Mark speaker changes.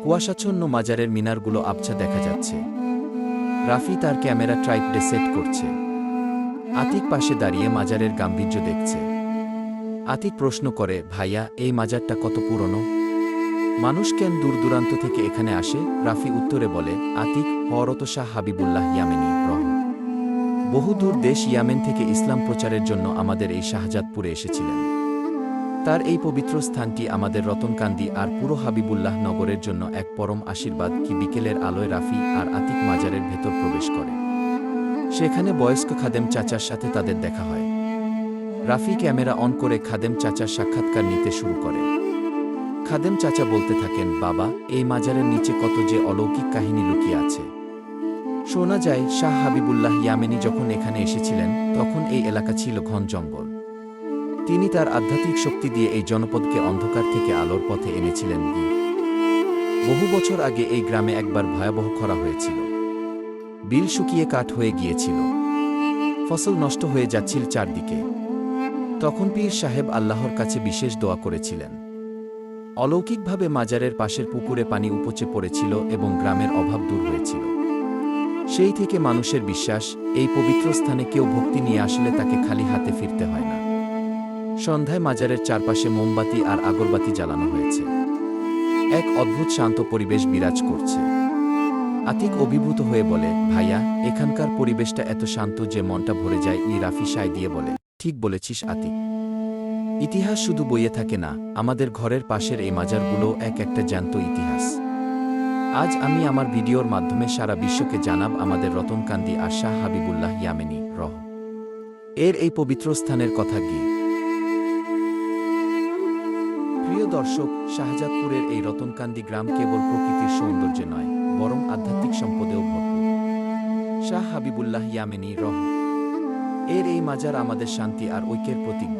Speaker 1: কুয়াশাচ্ছন্ন মাজারের মিনারগুলো আবছা দেখা যাচ্ছে। রাফি তার ক্যামেরা ট্রাইপডে সেট করছে। আতিক পাশে দাঁড়িয়ে মাজারের গাম্ভীর্য দেখছে। আতিক প্রশ্ন করে, ভাইয়া, এই মাজারটা কত পুরনো? মানুষ কেন দূর দূরান্ত থেকে এখানে আসে? রাফি উত্তরে বলে, আতিক, হযরত শাহ হাবিবুল্লাহ ইয়ামেনী বহুদূর দেশ ইয়ামেন থেকে ইসলাম প্রচারের জন্য আমাদের এই শাহজাদপুরে এসেছিলেন। তার এই পবিত্র স্থানটি আমাদের রতনকান্দি আর পুরো হাবিবুল্লাহ নগরের জন্য এক পরম আশীর্বাদ। কি বিকেলের আলোয় রাফি আর আতিক মাজারের ভেতর প্রবেশ করে। সেখানে বয়স্ক খাদেম চাচার সাথে তাদের দেখা হয়। রাফি ক্যামেরা অন করে খাদেম চাচার সাক্ষাৎকার নিতে শুরু করে। খাদেম চাচা বলতে থাকেন, বাবা, এই মাজারের নিচে কত যে অলৌকিক কাহিনী লুকিয়ে আছে। শোনা যায়, শাহ হাবিবুল্লাহ ইয়ামেনী যখন এখানে এসেছিলেন তখন এই এলাকা ছিল ঘন জঙ্গল। তিনি তার আধ্যাত্মিক শক্তি দিয়ে এই জনপদকে অন্ধকার থেকে আলোর পথে এনেছিলেন। বহু বছর আগে এই গ্রামে একবার ভয়াবহ খরা হয়েছিল। বিল শুকিয়ে কাঠ হয়ে গিয়েছিল। ফসল নষ্ট হয়ে যাচ্ছিল চারদিকে। তখন পীর সাহেব আল্লাহর কাছে বিশেষ দোয়া করেছিলেন। অলৌকিকভাবে মাজারের পাশের পুকুরে পানি উপচে পড়েছিল এবং গ্রামের অভাব দূর হয়েছিল। সেই থেকে মানুষের বিশ্বাস, এই পবিত্র স্থানে কেউ ভক্তি নিয়ে আসলে তাকে খালি হাতে ফিরতে হয় না। সন্ধ্যায় মাজারের চারপাশে মোমবাতি আর আগরবাতি জ্বালানো হয়েছে। এক অদ্ভুত শান্ত পরিবেশ বিরাজ করছে। আতিক অভিভূত হয়ে বলে, ভাইয়া, এখানকার পরিবেশটা এত শান্ত যে মনটা ভরে যায়। রাফি সায় দিয়ে বলে, ঠিক বলেছিস আতিক। ইতিহাস শুধু বইয়ে থাকে না, আমাদের ঘরের পাশের এই মাজারগুলোও এক একটা জ্যান্ত ইতিহাস। আজ আমি আমার ভিডিওর মাধ্যমে সারা বিশ্বকে জানাব আমাদের রতনকান্দি আর শাহ হাবিবুল্লাহ ইয়ামেনী এর এই পবিত্র স্থানের কথা। প্রিয় দর্শক, শাহজাদপুরের এই রতনকান্দি গ্রাম কেবল প্রকৃতির সৌন্দর্যে নয়, বরং আধ্যাত্মিক সম্পদেও ভরপুর। শাহ হাবিবুল্লাহ ইয়ামেনী এর এই মাজার আমাদের শান্তি আর ঐক্যের প্রতীক।